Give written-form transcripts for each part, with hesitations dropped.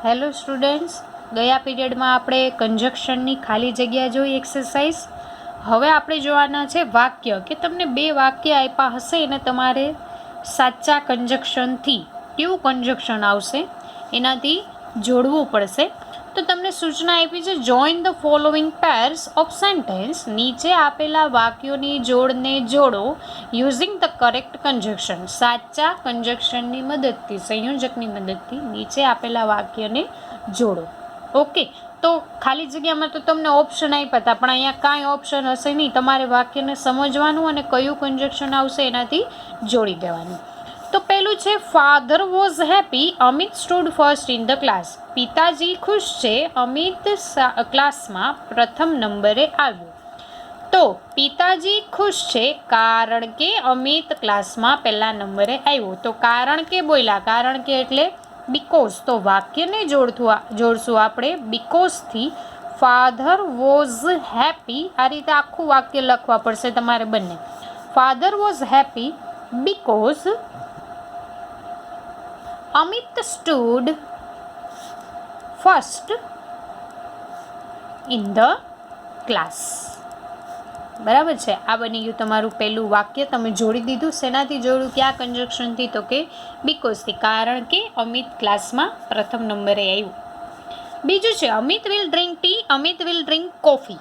Hello students, ગયા પીરિયડમાં આપણે કન્જક્શનની ખાલી જગ્યા જોઈ એક્સરસાઇઝ. હવે આપણે જોવાના છે વાક્ય, કે તમને બે વાક્ય આપ્યા હશે અને તમારે સાચા કન્જક્શનથી કેવું કન્જક્શન આવશે એનાથી જોડવું પડશે. તો તમને સૂચના આપી છે, join the following pairs of sentence. નીચે આપેલા વાક્યોની જોડને જોડો યુઝિંગ ધ કરેક્ટ કન્જક્શન. સાચા કન્જક્શનની મદદથી, સંયોજકની મદદથી નીચે આપેલા વાક્યને જોડો. ઓકે, તો ખાલી જગ્યામાં તો તમને ઓપ્શન આપ્યા હતા, પણ અહીંયા કાંઈ ઓપ્શન હશે નહીં. તમારે વાક્યને સમજવાનું અને કયું કન્જક્શન આવશે એનાથી જોડી દેવાનું. તો પહેલું છે, father was happy, Amit stood first in the class. પિતાજી ખુશ છે, અમિત ક્લાસમાં પ્રથમ નંબરે આવ્યો. તો પિતાજી ખુશ છે કારણ કે અમિત ક્લાસમાં પહેલા નંબરે આવ્યો. તો કારણ કે બોલ્યા, કારણ કે એટલે બીકોઝ. તો વાક્યને જોડશું આપણે બીકોઝથી. ફાધર વોઝ હેપી, આ રીતે આખું વાક્ય લખવા પડશે તમારે બંને. Father was happy because Amit stood first in the class. બરાબર છે, આ બની ગયું તમારું પહેલું વાક્ય. તમે જોડી દીધું. શેનાથી જોડું, ક્યાં કન્જક્શનથી? તો કે બીકોઝથી, કારણ કે અમિત ક્લાસમાં પ્રથમ નંબરે આવ્યું. બીજું છે, Amit will drink tea, Amit will drink coffee.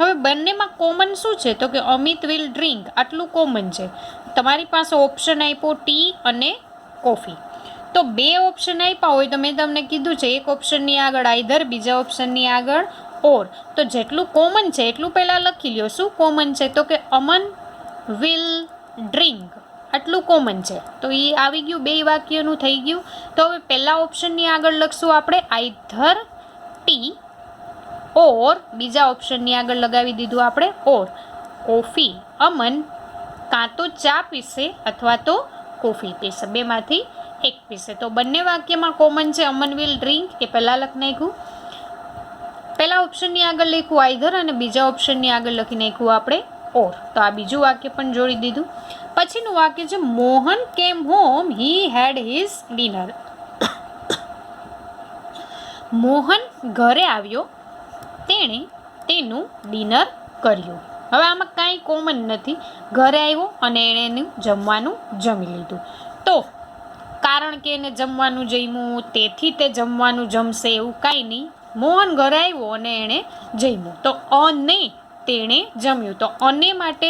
હવે બંનેમાં કોમન શું છે? તો કે અમિત વિલ ડ્રિંક, આટલું કોમન છે. તમારી પાસે ઓપ્શન આપ્યો ટી અને કોફી. તો બે ઓપ્શન આપ્યા હોય તો મેં તમને કીધું છે, એક ઓપ્શનની આગળ આઈધર, બીજા ઓપ્શનની આગળ ઓર. તો જેટલું કોમન છે એટલું પહેલાં લખી લ્યો. શું કોમન છે? તો કે અમન વિલ ડ્રિંક, આટલું કોમન છે. તો એ આવી ગયું, બે વાક્યનું થઈ ગયું. તો હવે પહેલા ઓપ્શનની આગળ લખશું આપણે આઈધર ટી ઓર, બીજા ઓપ્શનની આગળ લગાવી દીધું આપણે ઓર. કોફી, અમન કાં તો ચા પીશે અથવા તો કોફી પીશે, બેમાંથી એક પીશે. તો બંને વાક્યમાં કોમન છે અમન વિલ ડ્રિંક, એ પહેલાં લખી નાખ્યું. પહેલા ઓપ્શનની આગળ લખ્યું આઈધર અને બીજા ઓપ્શનની આગળ લખી નાખ્યું આપણે ઓર. તો આ બીજું વાક્ય પણ જોડી દીધું. પછીનું વાક્ય છે, મોહન કેમ હોમ, હી હેડ હિઝ ડિનર. મોહન ઘરે આવ્યો, તેણે તેનું ડિનર કર્યું. હવે આમાં કાંઈ કોમન નથી. ઘરે આવ્યો અને એણે એનું જમવાનું જમી લીધું. તો કારણ કે એને જમવાનું જમ્યું તેથી તે જમવાનું જમશે એવું કાંઈ નહીં. મોહન ઘરે આવ્યો અને એણે જમ્યું. તો અને તેણે જમ્યું. તો અને માટે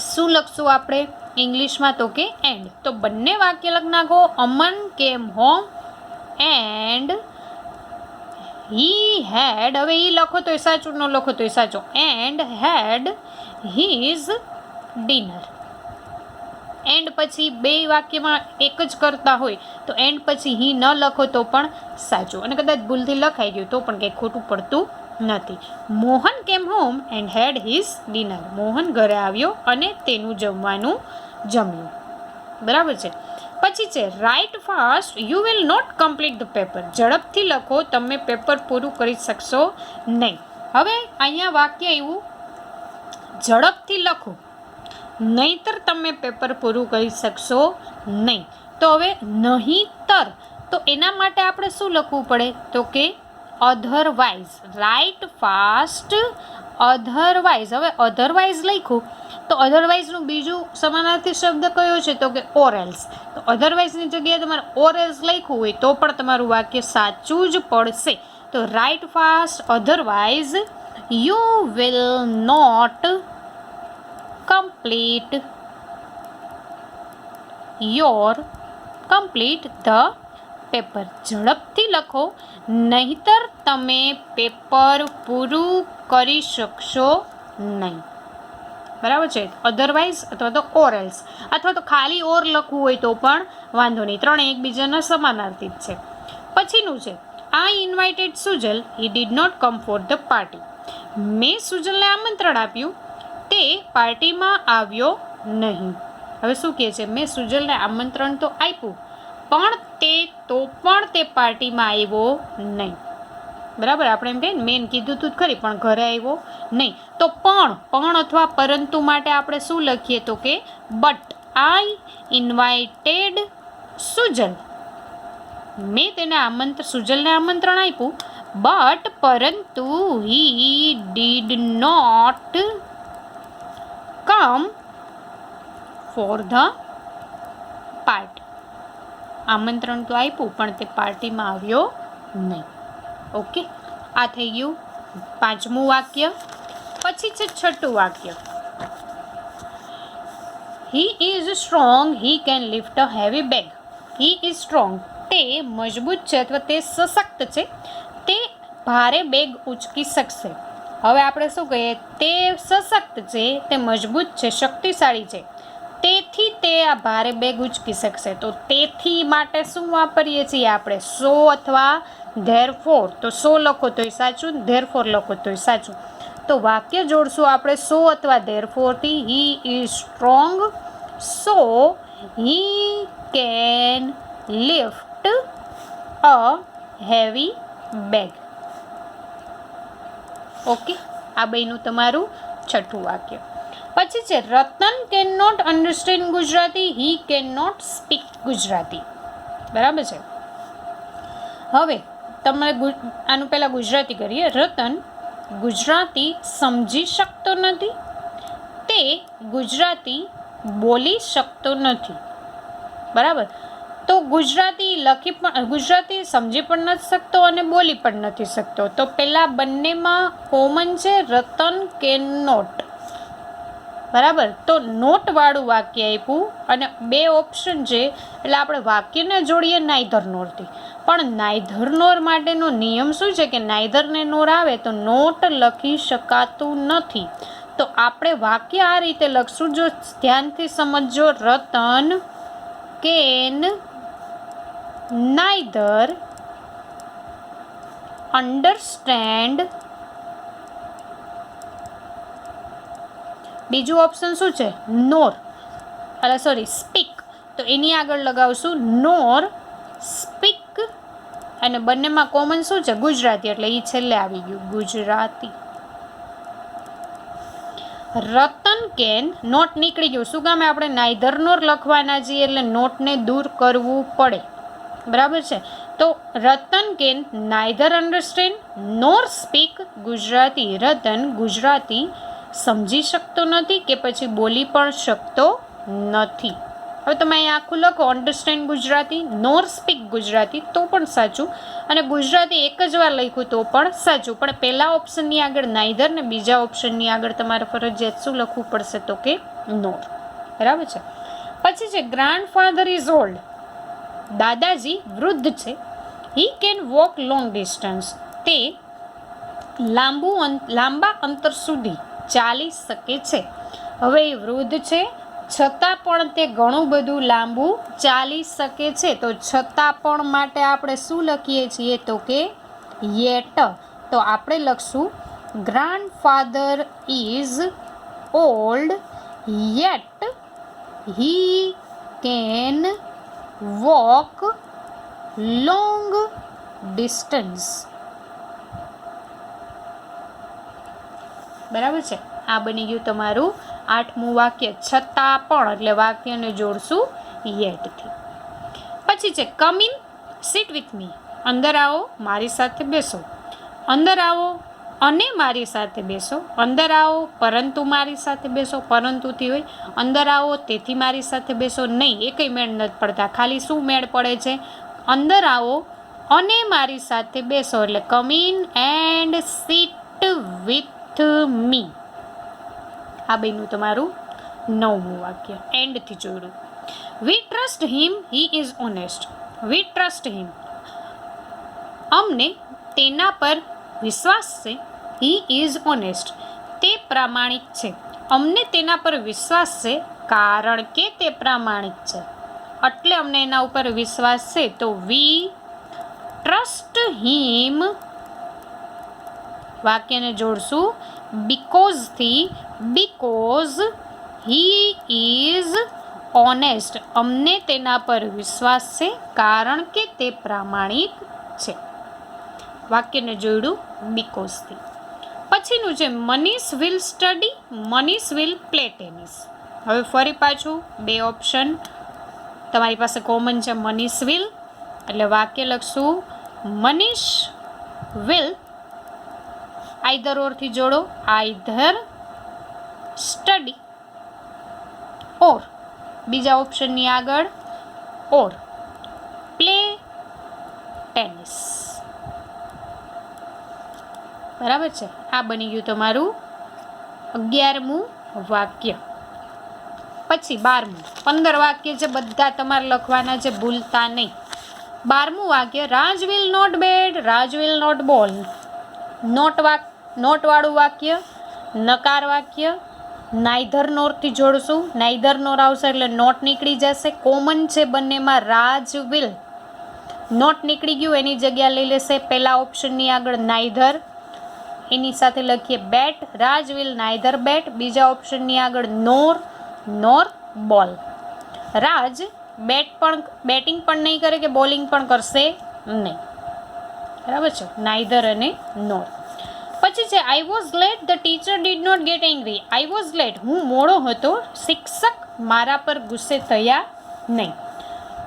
શું લખશું આપણે ઇંગ્લિશમાં? તો કે એન્ડ. તો બંને વાક્ય લખી નાખો. અમન કેમ હોમ એન્ડ હી હેડ, હવે એ લખો તોય સાચું, ન લખો તોય સાચું. And had his dinner. And પછી બે વાક્યમાં એક જ કરતા હોય તો એન્ડ પછી હી ન લખો તો પણ સાચું, અને કદાચ ભૂલથી લખાઈ ગયું તો પણ કંઈ ખોટું પડતું નથી. Mohan came home and had his dinner. Mohan ઘરે આવ્યો અને તેનું જમવાનું જમ્યું. બરાબર છે. પછી છે, write fast you will not complete the paper. ઝડપથી લખો, તમે પેપર પૂરું કરી શકશો નહીં. હવે અહીંયા વાક્ય એવું, ઝડપથી લખો નહીંતર તમે પેપર પૂરું કરી શકશો નહીં. તો હવે નહીંતર, તો એના માટે આપણે શું લખવું પડે? તો કે અધરવાઇઝ. Write fast otherwise. હવે અધરવાઇઝ લખ્યું તો અધરવાઇઝનું બીજું સમાનાર્થી શબ્દ કયો છે? તો કે ઓર એલ્સ. તો અધરવાઇઝની જગ્યાએ તમારે ઓર એલ્સ લખ્યું હોય તો પણ તમારું વાક્ય સાચું જ પડશે. તો write fast otherwise you will not complete the paper. ઝડપથી લખો નહીંતર તમે પેપર પૂરું કરી શકશો નહીં. બરાબર છે. અધરવાઇઝ અથવા તો ઓર એલ્સ, અથવા તો ખાલી ઓર લખવું હોય તો પણ વાંધો નહીં. ત્રણે એકબીજાના સમાનાર્થી જ છે. પછીનું છે, I invited Sujal, he did not come for the party. મેં સુજલને આમંત્રણ આપ્યું, તે પાર્ટીમાં આવ્યો નહીં. હવે શું કહે છે? મેં સુજલને આમંત્રણ તો આપ્યું પણ તે પાર્ટીમાં આવ્યો નહીં. બરાબર, આપણે એમ કહીએ ને, મેં કીધું તું ખરી પણ ઘરે આવ્યો નહીં. તો પણ અથવા પરંતુ માટે આપણે શું લખીએ? તો કે બટ આઈ ઇન્વાઇટેડ સુજલ મેં તેને સુજલને આમંત્રણ આપ્યું, બટ પરંતુ he did not come for the party. આમંત્રણ તો આપ્યું પણ તે પાર્ટીમાં આવ્યો નહીં. ઓકે, આ થઈ ગયું 5મું વાક્ય. પછી છે 6ઠું વાક્ય. હી is strong, he can lift a heavy bag. He is strong, તે મજબૂત છે અથવા તે સશક્ત છે, તે ભારે બેગ ઉચકી શકશે. હવે આપણે શું કહીએ? તે સશક્ત છે, તે મજબૂત છે, શક્તિશાળી છે, તેથી તે આ ભારે બેગ ઉચકી શકશે. તો તેથી માટે શું વાપરીએ છીએ આપણે? સો અથવા ધેરફોર. તો સો લખો તોય સાચું, ધેરફોર લખો તોય સાચું. તો વાક્ય જોડશું આપણે સો અથવા ધેરફોરથી. He is strong, so he can lift a heavy bag. Okay, આ બેનું તમારું 6ઠું વાક્ય. પછી છે Ratan can not understand Gujarati, he can not speak Gujarati. બરાબર છે. હવે તમે આનું પહેલાં ગુજરાતી કરીએ. રતન ગુજરાતી સમજી શકતો નથી, તે ગુજરાતી બોલી શકતો નથી. બરાબર. તો ગુજરાતી ગુજરાતી સમજી પણ નથી શકતો અને બોલી પણ નથી શકતો. તો પહેલાં બંનેમાં કોમન છે રતન કેન નોટ. બરાબર. તો નોટવાળું વાક્ય આપ્યું અને 2 ઓપ્શન છે, એટલે આપણે વાક્યને જોડીએ નાઈધર નોરથી. પણ નાઈધર નોર માટેનો નિયમ શું છે કે નાઈધરને નોર આવે તો નોટ લખી શકાતું નથી. તો આપણે વાક્ય આ રીતે લખશું, જો ધ્યાનથી સમજજો. Ratan can neither understand. બીજું ઓપ્શન શું છે? નોર, સ્પીક. તો એની આગળ લગાવશું નોર સ્પીક. અને બંનેમાં કોમન શું છે? ગુજરાતી, એટલે એ છેલ્લે આવી ગયું, ગુજરાતી. રતન કેન નોટ નીકળી ગયું. શું કામ? આપણે નાઈધર નોર લખવાના છીએ, એટલે નોટને દૂર કરવું પડે. બરાબર છે. તો Ratan can neither understand nor speak Gujarati. Ratan Gujarati સમજી શકતો નથી કે પછી બોલી પણ શકતો નથી. હવે તમે અહીંયા આખું લખો, અન્ડરસ્ટેન્ડ ગુજરાતી, નોર સ્પીક ગુજરાતી, તો પણ સાચું. અને ગુજરાતી એક જ વાર લખ્યું તો પણ સાચું. પણ પહેલા ઓપ્શનની આગળ નાઈધર ને બીજા ઓપ્શનની આગળ તમારે ફરજિયાત શું લખવું પડશે? તો કે નોર. બરાબર છે. પછી છે ગ્રાન્ડફાધર ઇઝ ઓલ્ડ. દાદાજી વૃદ્ધ છે. He can walk long distance. તે લાંબા અંતર સુધી ચાલી શકે છે. હવે એ વૃદ્ધ છે, છતાં પણ તે ઘણું બધું લાંબુ ચાલી શકે છે. તો છતાં પણ માટે આપણે શું લખીએ છીએ? તો કે યેટ. તો આપણે લખશું grandfather is old yet he can walk long distance. બરાબર છે. આ બની ગયું તમારું 8મું વાક્ય. છતાં પણ, એટલે વાક્યને જોડશું યેટથી. પછી છે come in, sit with me. અંદર આવો, મારી સાથે બેસો. અંદર આવો અને મારી સાથે બેસો. અંદર આવો પરંતુ મારી સાથે બેસો. પરંતુથી હોય. અંદર આવો તેથી મારી સાથે બેસો. નહીં, એ કંઈ મેળ નથી પડતા. ખાલી શું મેળ પડે છે? અંદર આવો અને મારી સાથે બેસો, એટલે come in and sit with me. આ બેનું તમારું 9મું વાક્ય એન્ડથી જોડ્યું. We trust him, he is honest. We trust him, અમને તેના પર વિશ્વાસ છે. હી ઇઝ ઓનેસ્ટ, તે પ્રામાણિક છે. અમને તેના પર વિશ્વાસ છે કારણ કે તે પ્રામાણિક છે, એટલે અમને એના ઉપર વિશ્વાસ છે. તો વી ટ્રસ્ટ હિમ, વાક્યને જોડશું બીકોઝથી. બીકોઝ હી ઇઝ ઓનેસ્ટ, અમને તેના પર વિશ્વાસ છે કારણ કે તે પ્રામાણિક છે. વાક્યને જોડ્યું બીકોઝથી. પછીનું છે Manish will study, Manish will play tennis. હવે ફરી પાછું 2 ઓપ્શન તમારી પાસે કોમન છે. મનીષ વિલ એટલે વાક્ય લખશું મનીષ વિલ, આઈધર ઓરથી જોડો, આઈધર સ્ટડી ઓર, બીજા ઓપ્શનની આગળ ઓર પ્લે ટેનિસ. બરાબર છે. આ બની ગયું તમારું 11મું વાક્ય. પછી 12મું, 15 વાક્ય છે બધા તમારે લખવાના છે, ભૂલતા નહીં. 12મું વાક્ય, Raj will not bat, Raj will not bowl. નોટવાળું વાક્ય, નકાર વાક્ય, નાઈધર નોરથી જોડશું, નાઈધર નોર આવશે એટલે નોટ નીકળી જશે. કોમન છે બંનેમાં રાજ વિલ, નોટ નીકળી ગયું એની જગ્યા લઈ લેશે પહેલા ઓપ્શનની આગળ નાઈધર, એની સાથે લખીએ બેટ, રાજ વિલ નાઈધર બેટ. બીજા ઓપ્શનની આગળ નોર બોલ. રાજ બેટિંગ પણ નહીં કરે કે બોલિંગ પણ કરશે નહીં. બરાબર છે, નાઈધર અને નોર. પછી છે I was late, the teacher did not get angry. I was late, હું મોડો હતો, શિક્ષક મારા પર ગુસ્સે થયા નહીં.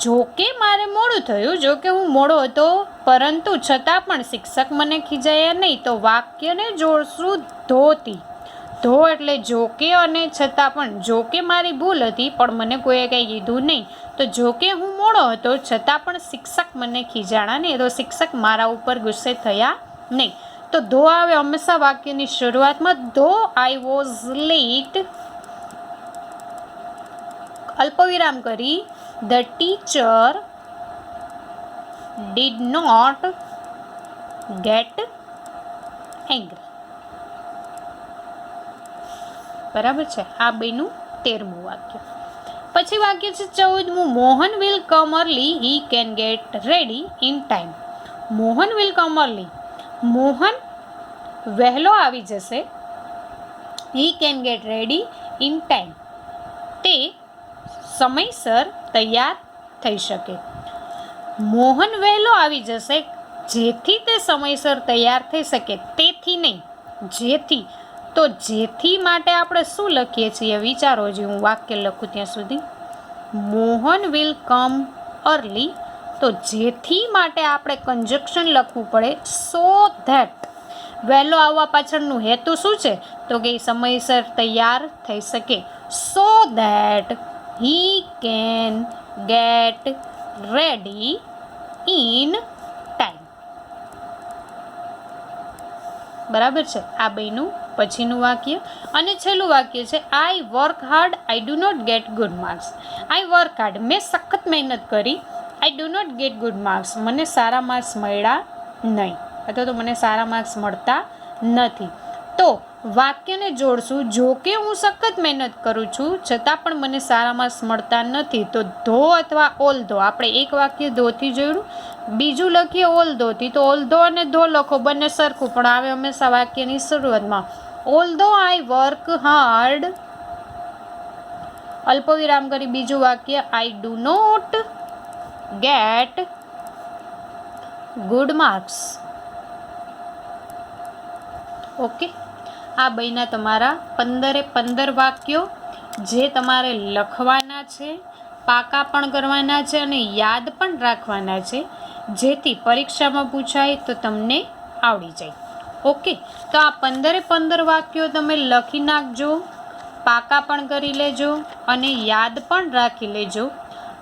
જોકે મારે મોડું થયું, જોકે હું મોડો હતો, પરંતુ છતાં પણ શિક્ષક મને ખીજાયા નહીં. તો વાક્યને જોડશું ધોથી. ધો એટલે જોકે અને છતાં પણ. જોકે મારી ભૂલ હતી પણ મને કોઈએ કંઈ કીધું નહીં, તો જોકે હું મોડો હતો છતાં પણ શિક્ષક મને ખીજાણા નહીં, તો શિક્ષક મારા ઉપર ગુસ્સે થયા નહીં. તો ધો આવે હંમેશા વાક્યની શરૂઆતમાં. ધો આઈ વોઝ લેટ, અલ્પવિરામ કરી, the teacher did not get angry. બરાબર છે. આ બેનું 13મું વાક્ય. પછી વાક્ય છે 14મું, Mohan will come early, he can get ready in time. Mohan will come early, Mohan વહેલો આવી જશે, he can get ready in time, તે સમયસર તૈયાર થઈ શકે. મોહન વહેલો આવી જશે જેથી તે સમયસર તૈયાર થઈ શકે, તેથી નહીં, જેથી. તો જેથી માટે આપણે શું લખીએ છીએ વિચારો, જે હું વાક્ય લખું ત્યાં સુધી. મોહન વિલ કમ અર્લી, તો જેથી માટે આપણે કંજક્શન લખવું પડે, સો ધેટ. વહેલો આવવા પાછળનું હેતુ શું છે, તો કે સમયસર તૈયાર થઈ શકે. So that he can get ready in time. બરાબર છે. આ બેનું પછીનું વાક્ય. અને છેલ્લું વાક્ય છે I work hard, I do not get good marks. I work hard, મેં સખત મહેનત કરી, I do not get good marks, મને સારા માર્ક્સ મળ્યા નહીં, અથવા તો મને સારા માર્ક્સ મળતા નથી. તો વાક્યને જોડશું, જો કે હું સખત મહેનત કરું છું છતાં પણ મને સારા માર્ક્સ મળતા નથી. તો ધો અથવા ઓલ ધો, આપણે એક વાક્ય ધોથી જોયું, બીજું લખીએ ઓલ ધોથી. તો ઓલ ધો અને ધો લખો, બંને સરખું પણ આવે હંમેશા વાક્યની શરૂઆતમાં. ઓલ ધો આઈ વર્ક હાર્ડ, અલ્પવિરામ કરી બીજું વાક્ય, I do not get good marks. Okay, આ બન્યા તમારા 15 વાક્યો જે તમારે લખવાના છે, પાકા પણ કરવાના છે અને યાદ પણ રાખવાના છે, જેથી પરીક્ષામાં પૂછાય તો તમને આવડી જાય. ઓકે, તો આ 15 વાક્યો તમે લખી નાખજો, પાકા પણ કરી લેજો અને યાદ પણ રાખી લેજો.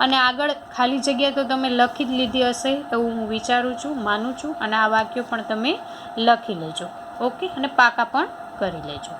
અને આગળ ખાલી જગ્યા તો તમે લખી જ લીધી હશે એવું હું વિચારું છું, માનું છું. અને આ વાક્યો પણ તમે લખી લેજો. ઓકે, અને પાકા પણ કરી લેજો.